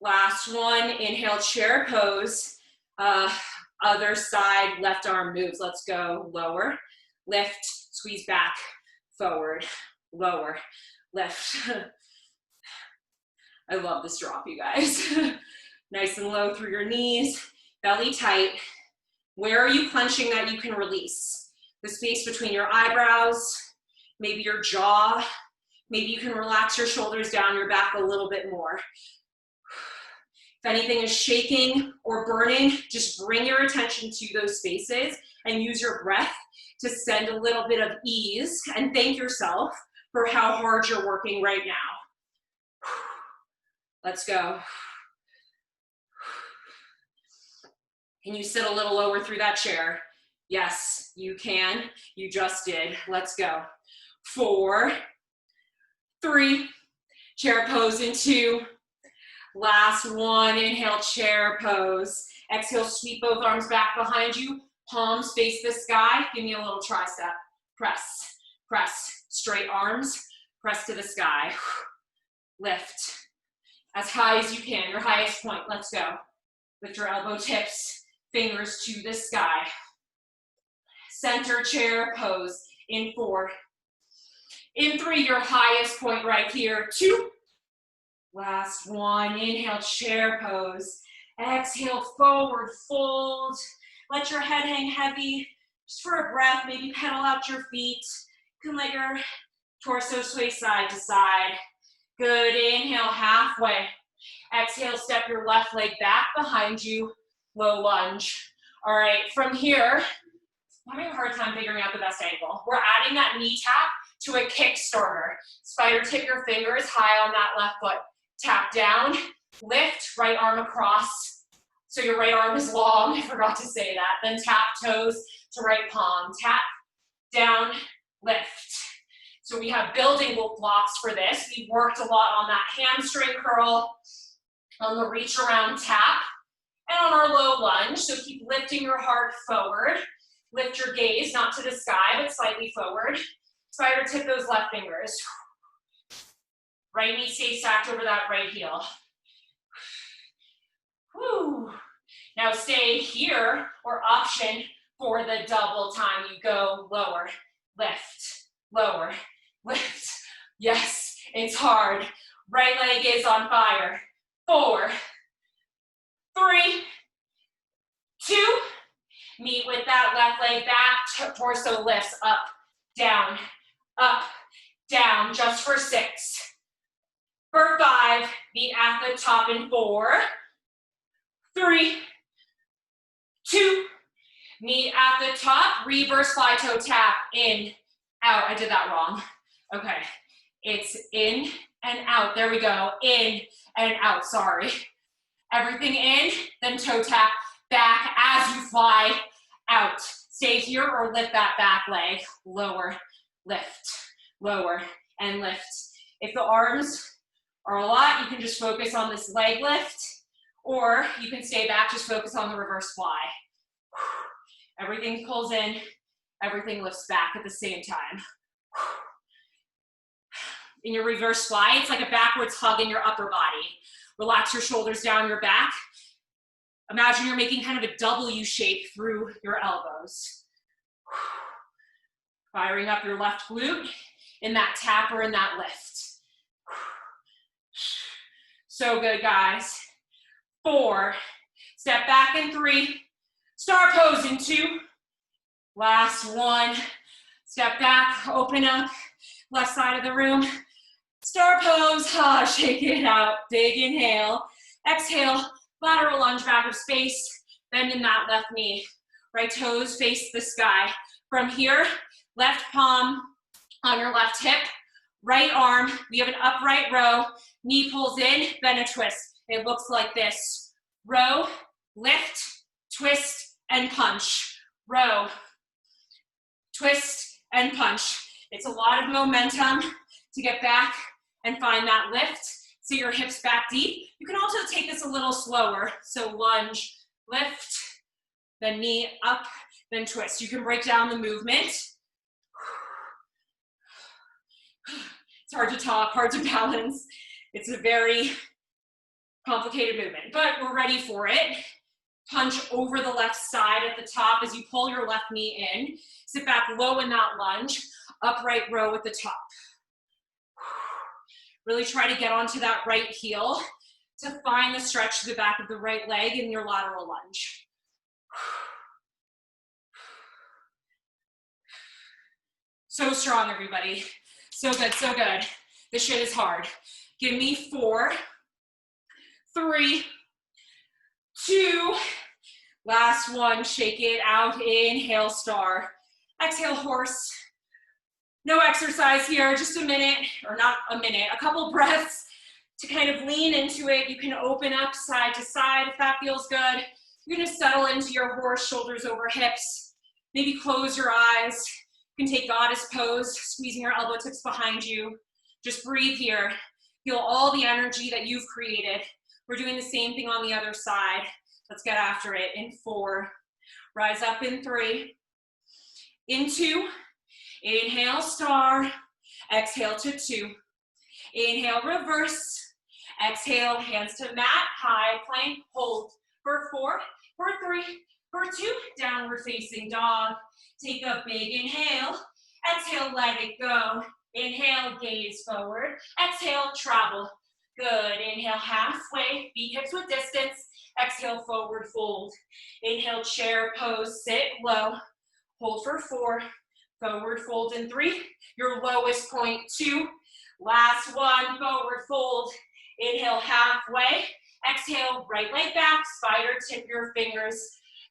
Last one, inhale, chair pose. Other side, left arm moves. Let's go. Lower, lift, squeeze back, forward, lower, lift. I love this drop, you guys. Nice and low through your knees, belly tight. Where are you clenching that you can release? The space between your eyebrows, maybe your jaw. Maybe you can relax your shoulders down your back a little bit more. If anything is shaking or burning, just bring your attention to those spaces and use your breath to send a little bit of ease and thank yourself for how hard you're working right now. Let's go. Can you sit a little lower through that chair? Yes, you can. You just did. Let's go. 4, 3, chair pose in 2. Last one, inhale, chair pose. Exhale, sweep both arms back behind you. Palms face the sky. Give me a little tricep. Press, press. Straight arms, press to the sky. Lift. As high as you can, your highest point. Let's go. Lift your elbow tips, fingers to the sky. Center chair pose in 4. In 3, your highest point right here. 2. Last one, inhale, chair pose. Exhale, forward fold. Let your head hang heavy. Just for a breath, maybe pedal out your feet. You can let your torso sway side to side. Good, inhale, halfway. Exhale, step your left leg back behind you, low lunge. All right, from here, I'm having a hard time figuring out the best angle. We're adding that knee tap to a kick starter. Spider tip your fingers high on that left foot. Tap down, lift, right arm across. So your right arm is long, I forgot to say that. Then tap toes to right palm. Tap, down, lift. So we have building blocks for this. We've worked a lot on that hamstring curl, on the reach around tap, and on our low lunge. So keep lifting your heart forward. Lift your gaze, not to the sky, but slightly forward. Spider tip those left fingers. Right knee stays stacked over that right heel. Whew. Now stay here, or option for the double time. You go lower, lift, lower, lift. Yes, it's hard. Right leg is on fire. 4, 3, 2. Meet with that left leg back, torso lifts up, down, just for 6. For 5, meet at the top in 4, 3, 2, meet at the top, reverse fly toe tap, in, out. I did that wrong. Okay, it's in and out. There we go, in and out, sorry. Everything in, then toe tap back as you fly out. Stay here or lift that back leg. Lower, lower, and lift. If the arms are a lot, you can just focus on this leg lift, or you can stay back, just focus on the reverse fly. Everything pulls in, everything lifts back at the same time. In your reverse fly, it's like a backwards hug in your upper body. Relax your shoulders down your back. Imagine you're making kind of a W shape through your elbows. Firing up your left glute in that tap or in that lift. So good, guys. 4, step back in 3, star pose in 2, last 1, step back, open up, left side of the room, star pose, shake it out, big inhale, exhale, lateral lunge back of space, bend in that left knee, right toes face the sky. From here, left palm on your left hip, right arm, we have an upright row, knee pulls in, then a twist. It looks like this. Row, lift, twist, and punch. Row, twist, and punch. It's a lot of momentum to get back and find that lift. So your hips back deep. You can also take this a little slower. So lunge, lift, then knee up, then twist. You can break down the movement. It's hard to talk, hard to balance. It's a very complicated movement, but we're ready for it. Punch over the left side at the top as you pull your left knee in. Sit back low in that lunge, upright row at the top. Really try to get onto that right heel to find the stretch to the back of the right leg in your lateral lunge. So strong, everybody. So good, so good. This shit is hard. Give me 4, 3, 2, last one, shake it out, inhale, star. Exhale, horse. No exercise here, just a minute, or not a minute, a couple breaths to kind of lean into it. You can open up side to side if that feels good. You're gonna settle into your horse, shoulders over hips. Maybe close your eyes. You can take goddess pose, squeezing your elbow tips behind you. Just breathe here. Feel all the energy that you've created We're doing the same thing on the other side. Let's get after it in 4. Rise up in 3. In 2. Inhale, star. Exhale to 2. Inhale, reverse. Exhale, hands to mat, high plank, hold for 4, for 3, for 2, downward facing dog. Take a big inhale. Exhale, let it go. Inhale, gaze forward. Exhale, travel. Good. Inhale, halfway, feet hips with distance. Exhale, forward fold. Inhale, chair pose, sit low. Hold for 4, forward fold in 3. Your lowest point, 2. Last one, forward fold. Inhale, halfway. Exhale, right leg back, spider tip your fingers.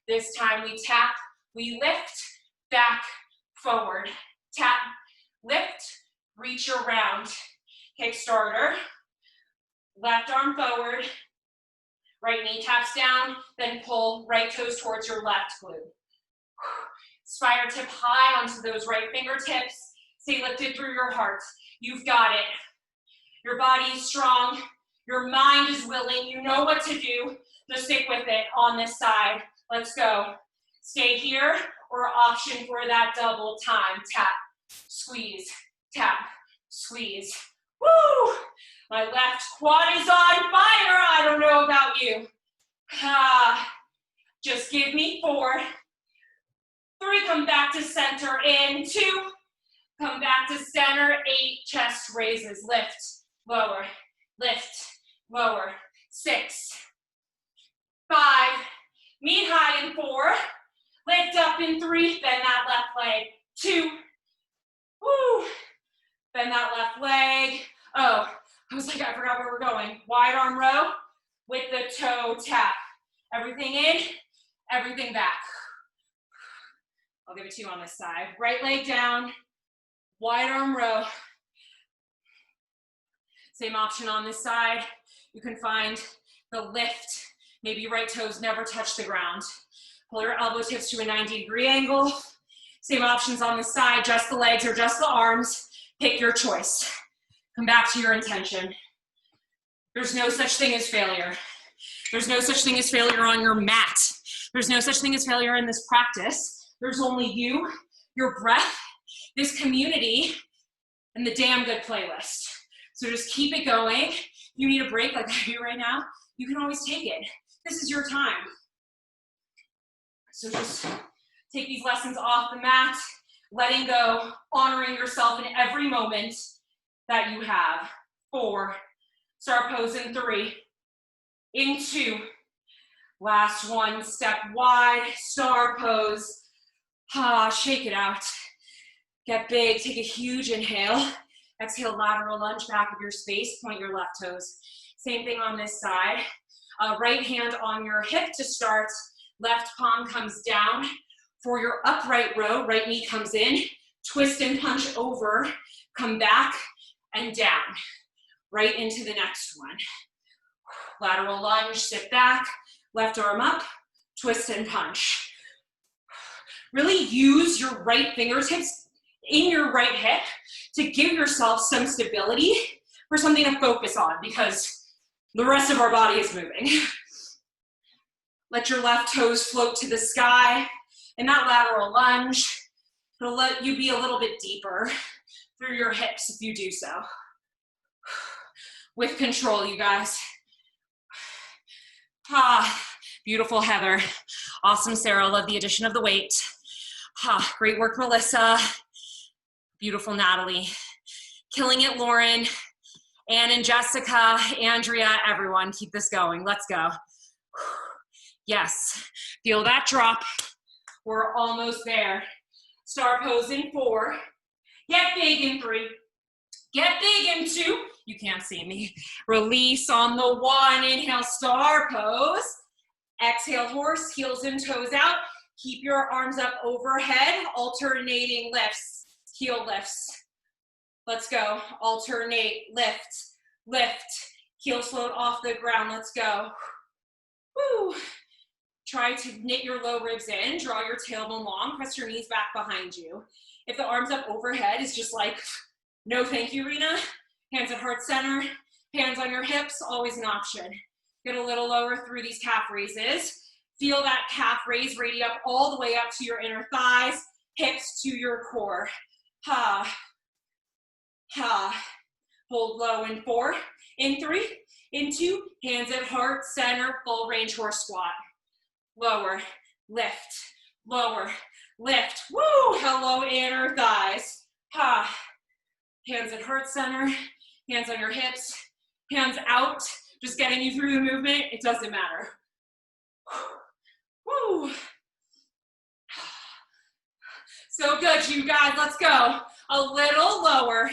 This time we tap, we lift, back, forward. Tap, lift, reach around. Kickstarter. Left arm forward. Right knee taps down, then pull right toes towards your left glute. Spider tip high onto those right fingertips. Stay lifted through your heart. You've got it. Your body is strong. Your mind is willing. You know what to do. Just stick with it on this side. Let's go. Stay here or option for that double time. Tap, squeeze, tap, squeeze. Woo! My left quad is on fire. I don't know about you. Just give me 4. 3, come back to center in 2. Come back to center, 8, chest raises, lift, lower, lower, 6, 5, meet high in 4, lift up in 3, bend that left leg, 2, woo, bend that left leg. Oh, I was like, I forgot where we're going. Wide arm row with the toe tap. Everything in, everything back. I'll give it to you on this side. Right leg down, wide arm row. Same option on this side. You can find the lift. Maybe right toes never touch the ground. Pull your elbow tips to a 90-degree angle. Same options on the side, just the legs or just the arms. Pick your choice. Come back to your intention. There's no such thing as failure. There's no such thing as failure on your mat. There's no such thing as failure in this practice. There's only you, your breath, this community, and the damn good playlist. So just keep it going. You need a break like I do right now, you can always take it. This is your time. So just take these lessons off the mat, letting go, honoring yourself in every moment that you have. 4, star pose in 3, in 2, last one, step wide, star pose. Shake it out. Get big, take a huge inhale. Exhale, lateral lunge back of your space, point your left toes. Same thing on this side. Right hand on your hip to start. Left palm comes down. For your upright row, right knee comes in. Twist and punch over. Come back and down. Right into the next one. Lateral lunge, sit back. Left arm up. Twist and punch. Really use your right fingertips in your right hip to give yourself some stability for something to focus on because the rest of our body is moving. Let your left toes float to the sky. In that lateral lunge, it'll let you be a little bit deeper through your hips if you do so. With control, you guys. Beautiful, Heather. Awesome, Sarah. Love the addition of the weight. Great work, Melissa. Beautiful, Natalie. Killing it, Lauren. Ann and Jessica, Andrea, everyone. Keep this going. Let's go. Yes. Feel that drop. We're almost there. Star pose in 4. Get big in 3. Get big in 2. You can't see me. Release on the 1. Inhale, star pose. Exhale, horse, heels and toes out. Keep your arms up overhead, alternating lifts, heel lifts. Let's go. Alternate, lift, lift. Heels float off the ground. Let's go. Woo. Try to knit your low ribs in. Draw your tailbone long. Press your knees back behind you. If the arms up overhead is just like, no thank you, Reena. Hands at heart center. Hands on your hips, always an option. Get a little lower through these calf raises. Feel that calf raise radiate up all the way up to your inner thighs, hips to your core. Ha, ha. Hold low in 4, in 3, in 2, hands at heart center, full range horse squat. Lower, lift, lower, lift. Woo! Hello, inner thighs. Ha. Hands at heart center, hands on your hips, hands out, just getting you through the movement. It doesn't matter. Woo. So good, you guys. Let's go. A little lower.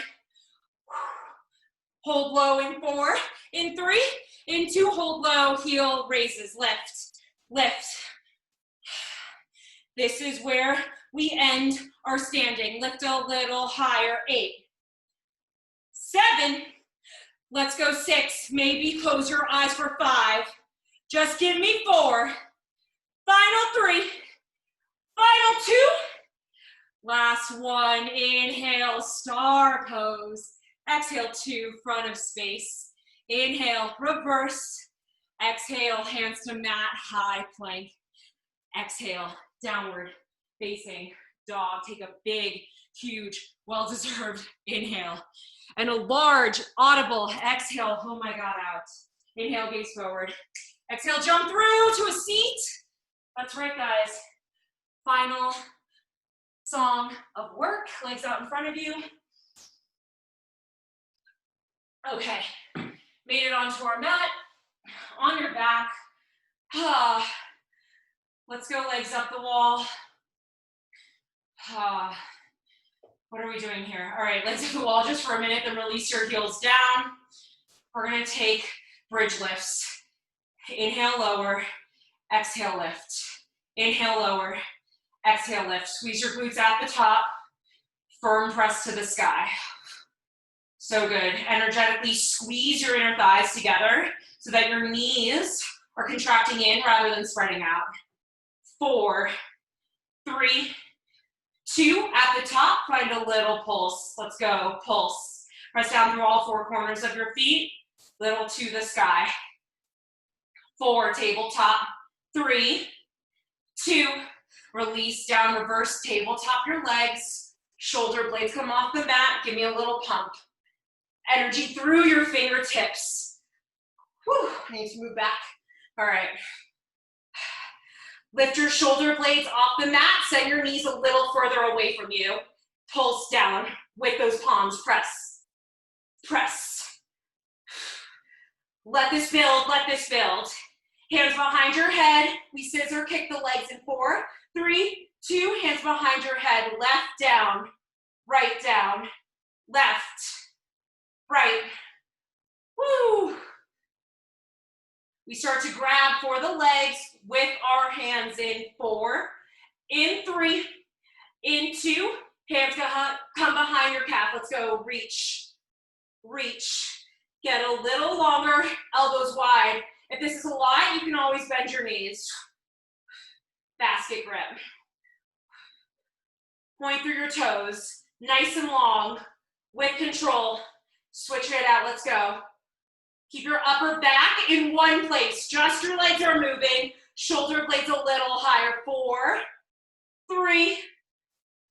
Hold low in 4, in 3, in 2, hold low, heel raises, lift, lift. This is where we end our standing. Lift a little higher, 8, 7, let's go 6, maybe close your eyes for 5. Just give me 4, final 3, final 2. Last one, inhale, star pose. Exhale, 2, front of space. Inhale, reverse. Exhale, hands to mat, high plank. Exhale, downward facing dog. Take a big, huge, well-deserved inhale. And a large, audible exhale. Oh my God, out. Inhale, gaze forward. Exhale, jump through to a seat. That's right, guys. Final song of work. Legs out in front of you. Okay, made it onto our mat, on your back. Let's go legs up the wall. What are we doing here? All right, legs up the wall just for a minute, then release your heels down. We're gonna take bridge lifts. Inhale, lower, exhale, lift. Inhale, lower, exhale, lift. Squeeze your glutes at the top, firm press to the sky. So good. Energetically squeeze your inner thighs together so that your knees are contracting in rather than spreading out. 4, 3, 2, at the top, find a little pulse. Let's go, pulse. Press down through all 4 corners of your feet, little to the sky. 4, tabletop. 3, 2, release down, reverse tabletop your legs. Shoulder blades come off the mat, give me a little pump. Energy through your fingertips. Whew, I need to move back. All right. Lift your shoulder blades off the mat. Send your knees a little further away from you. Pulse down with those palms. Press. Press. Let this build. Let this build. Hands behind your head. We scissor kick the legs in 4, 3, 2. Hands behind your head. Left down. Right down. Left. Right. Woo. We start to grab for the legs with our hands in 4, in 3, in 2. Hands come behind your calf. Let's go. Reach. Reach. Get a little longer, elbows wide. If this is a lot, you can always bend your knees. Basket grip. Point through your toes. Nice and long. With control. Switch it out, let's go. Keep your upper back in one place. Just your legs are moving. Shoulder blades a little higher. 4, 3,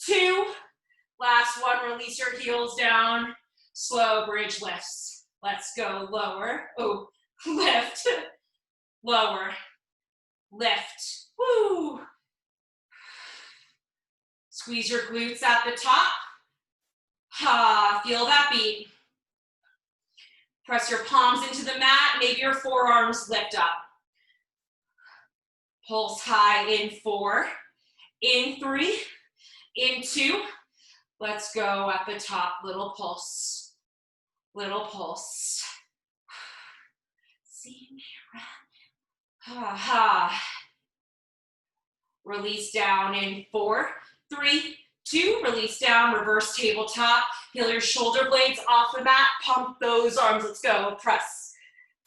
2. Last one, release your heels down. Slow bridge lifts. Let's go, lower. Oh, lift. Lower. Lift. Woo. Squeeze your glutes at the top. Feel that beat. Press your palms into the mat, maybe your forearms lift up. Pulse high in 4, in 3, in 2. Let's go at the top, little pulse, little pulse. See me run. Release down in 4, 3, 2, release down, reverse tabletop. Feel your shoulder blades off the mat, pump those arms, let's go, press.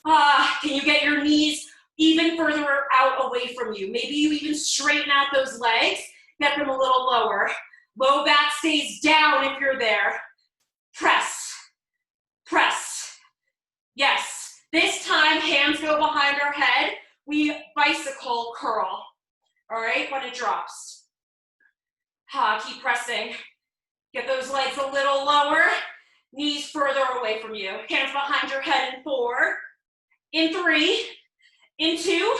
Can you get your knees even further out away from you? Maybe you even straighten out those legs, get them a little lower. Low back stays down if you're there. Press, press. Yes, this time hands go behind our head. We bicycle curl, all right, when it drops. Keep pressing. Get those legs a little lower, knees further away from you. Hands behind your head in 4, in 3, in 2.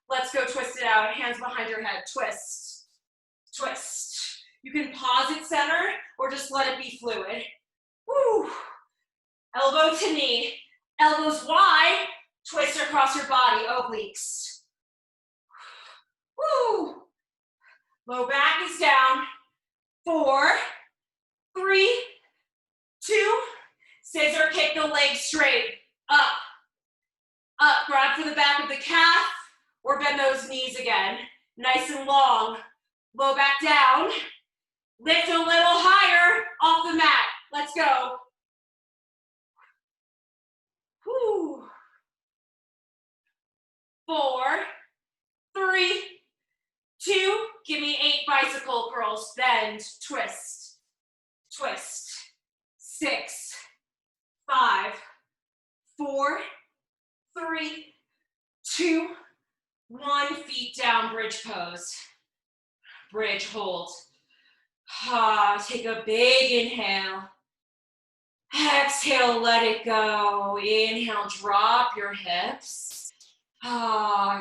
Let's go twist it out. Hands behind your head, twist, twist. You can pause at center or just let it be fluid. Woo. Elbow to knee, elbows wide, twist across your body, obliques. Woo. Low back is down. 4, 3, 2, scissor kick the legs straight, up, up, grab for the back of the calf, or bend those knees again, nice and long, low back down, lift a little higher off the mat, let's go. Whew. 4, 3, 2, give me 8 bicycle curls, bend, twist, twist, 6, 5, 4, 3, 2, 1, feet down, bridge pose. Bridge, hold. Take a big inhale. Exhale, let it go. Inhale, drop your hips.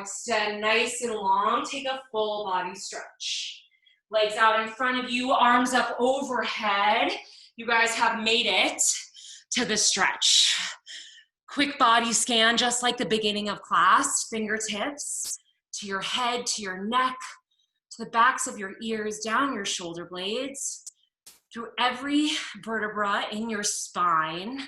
Extend nice and long. Take a full body stretch. Legs out in front of you, arms up overhead. You guys have made it to the stretch. Quick body scan, just like the beginning of class. Fingertips to your head, to your neck, to the backs of your ears, down your shoulder blades, through every vertebra in your spine,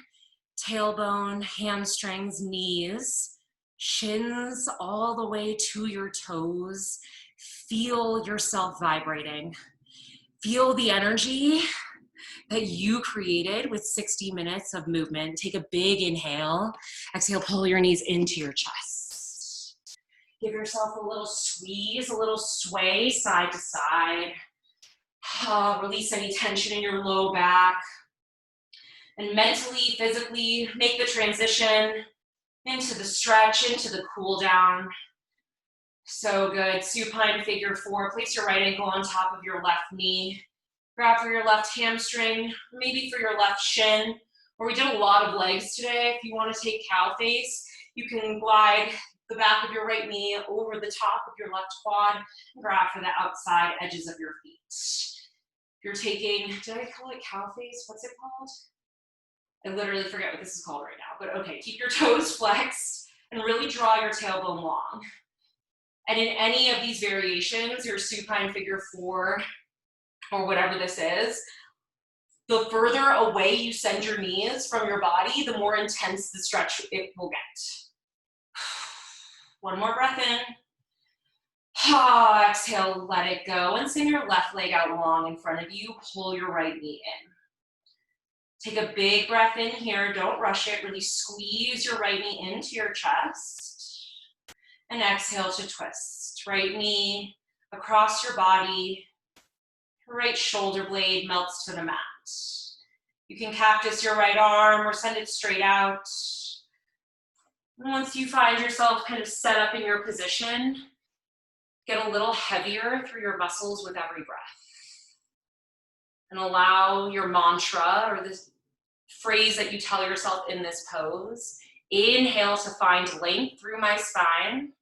tailbone, hamstrings, knees, shins all the way to your toes. Feel yourself vibrating. Feel the energy that you created with 60 minutes of movement. Take a big inhale. Exhale, pull your knees into your chest. Give yourself a little squeeze, a little sway side to side. Release any tension in your low back. And mentally, physically, make the transition into the stretch, into the cool down. So good. Supine figure 4. Place your right ankle on top of your left knee. Grab for your left hamstring, maybe for your left shin. Or we did a lot of legs today. If you want to take cow face, you can glide the back of your right knee over the top of your left quad and grab for the outside edges of your feet. If you're taking, did I call it cow face? What's it called? I literally forget what this is called right now, but okay, keep your toes flexed and really draw your tailbone long. And in any of these variations, your supine figure 4 or whatever this is, the further away you send your knees from your body, the more intense the stretch it will get. One more breath in. Exhale, let it go. And send your left leg out long in front of you. Pull your right knee in. Take a big breath in here. Don't rush it. Really squeeze your right knee into your chest. And exhale to twist. Right knee across your body. Right shoulder blade melts to the mat. You can cactus your right arm or send it straight out. And once you find yourself kind of set up in your position, get a little heavier through your muscles with every breath. And allow your mantra or this phrase that you tell yourself in this pose. Inhale to find length through my spine.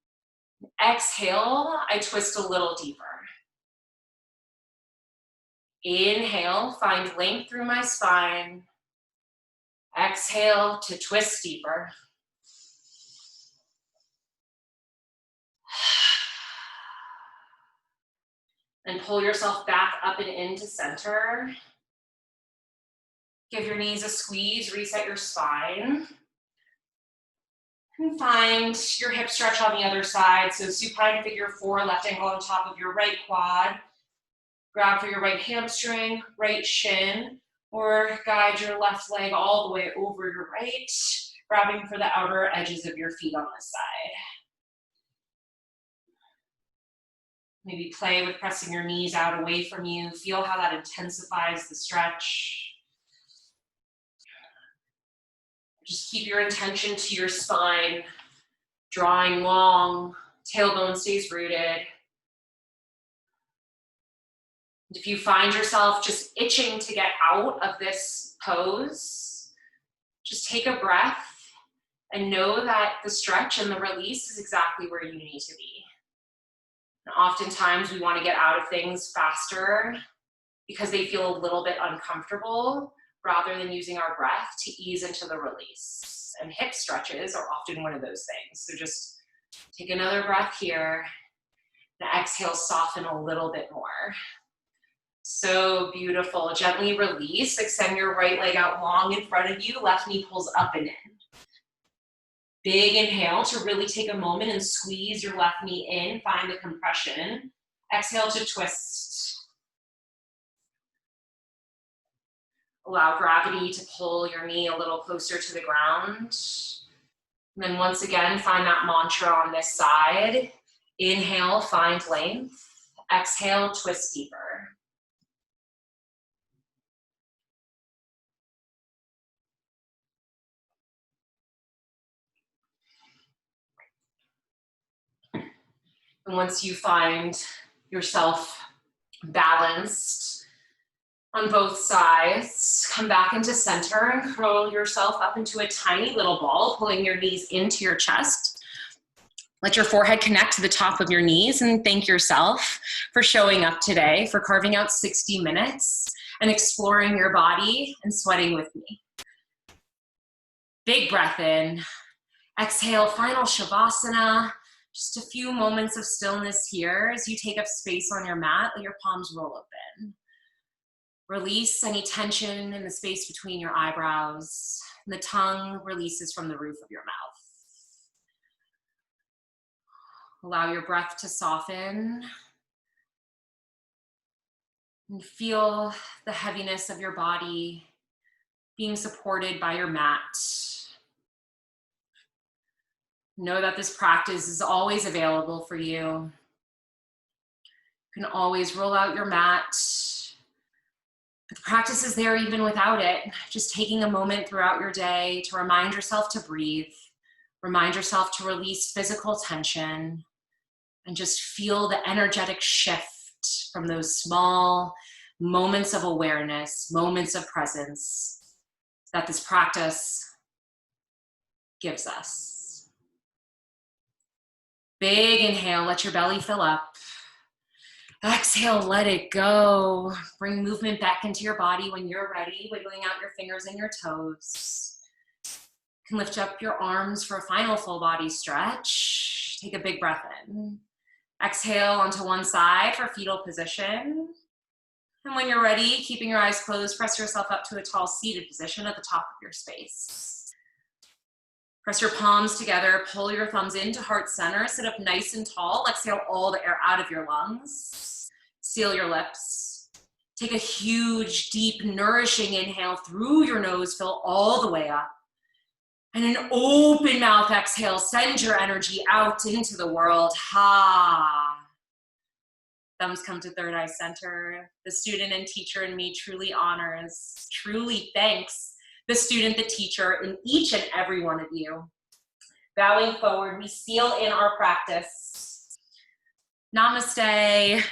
Exhale, I twist a little deeper. Inhale, find length through my spine. Exhale to twist deeper. And pull yourself back up and into center. Give your knees a squeeze, reset your spine. And find your hip stretch on the other side. So supine figure 4, left ankle on top of your right quad. Grab for your right hamstring, right shin, or guide your left leg all the way over your right, grabbing for the outer edges of your feet on this side. Maybe play with pressing your knees out away from you. Feel how that intensifies the stretch. Just keep your intention to your spine. Drawing long, tailbone stays rooted. If you find yourself just itching to get out of this pose, just take a breath and know that the stretch and the release is exactly where you need to be. And oftentimes we want to get out of things faster because they feel a little bit uncomfortable rather than using our breath to ease into the release. And hip stretches are often one of those things. So just take another breath here and exhale, soften a little bit more. So beautiful. Gently release. Extend your right leg out long in front of you. Left knee pulls up and in. Big inhale to really take a moment and squeeze your left knee in. Find the compression. Exhale to twist. Allow gravity to pull your knee a little closer to the ground. And then once again, find that mantra on this side. Inhale, find length. Exhale, twist deeper. And once you find yourself balanced on both sides, come back into center and curl yourself up into a tiny little ball, pulling your knees into your chest. Let your forehead connect to the top of your knees and thank yourself for showing up today, for carving out 60 minutes and exploring your body and sweating with me. Big breath in. Exhale, final Shavasana. Just a few moments of stillness here as you take up space on your mat. Let your palms roll open. Release any tension in the space between your eyebrows. And the tongue releases from the roof of your mouth. Allow your breath to soften. And feel the heaviness of your body being supported by your mat. Know that this practice is always available for you. You can always roll out your mat. But the practice is there even without it. Just taking a moment throughout your day to remind yourself to breathe, remind yourself to release physical tension, and just feel the energetic shift from those small moments of awareness, moments of presence that this practice gives us. Big inhale, let your belly fill up. Exhale, let it go. Bring movement back into your body when you're ready, wiggling out your fingers and your toes. You can lift up your arms for a final full body stretch. Take a big breath in. Exhale onto one side for fetal position. And when you're ready, keeping your eyes closed, press yourself up to a tall seated position at the top of your space. Press your palms together, pull your thumbs into heart center, sit up nice and tall. Exhale all the air out of your lungs. Seal your lips. Take a huge, deep, nourishing inhale through your nose, fill all the way up. And an open mouth exhale, send your energy out into the world. Ha. Thumbs come to third eye center. The student and teacher in me truly honors, truly thanks the student, the teacher, in each and every one of you. Bowing forward, we seal in our practice. Namaste.